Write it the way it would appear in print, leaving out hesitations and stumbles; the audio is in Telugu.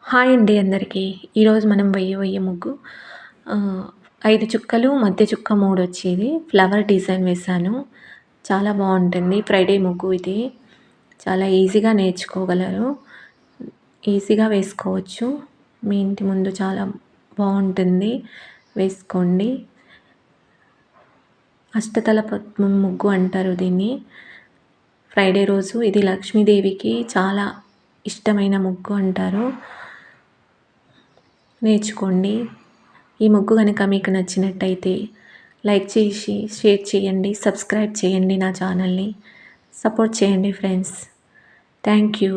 హాయ్ అండి అందరికీ. ఈరోజు మనం వెయ్యబోయే ముగ్గు 5 చుక్కలు, మధ్య చుక్క 3 వచ్చేది. ఫ్లవర్ డిజైన్ వేశాను. చాలా బావుంటుంది. ఫ్రైడే ముగ్గు ఇది. చాలా ఈజీగా నేర్చుకోగలరు. ఈజీగా వేసుకోవచ్చు. మీ ఇంటి ముందు చాలా బావుంటుంది. వేసుకోండి. అష్టతల పద్మం ముగ్గు అంటారు దీన్ని. ఫ్రైడే రోజు ఇది లక్ష్మీదేవికి చాలా ఇష్టమైన ముగ్గు అంటారు. నేర్చుకోండి. ఈ ముగ్గు గనుక మీకు నచ్చినట్టయితే లైక్ చేసి షేర్ చేయండి, సబ్స్క్రైబ్ చేయండి నా ఛానల్ని. సపోర్ట్ చేయండి ఫ్రెండ్స్. Thank you.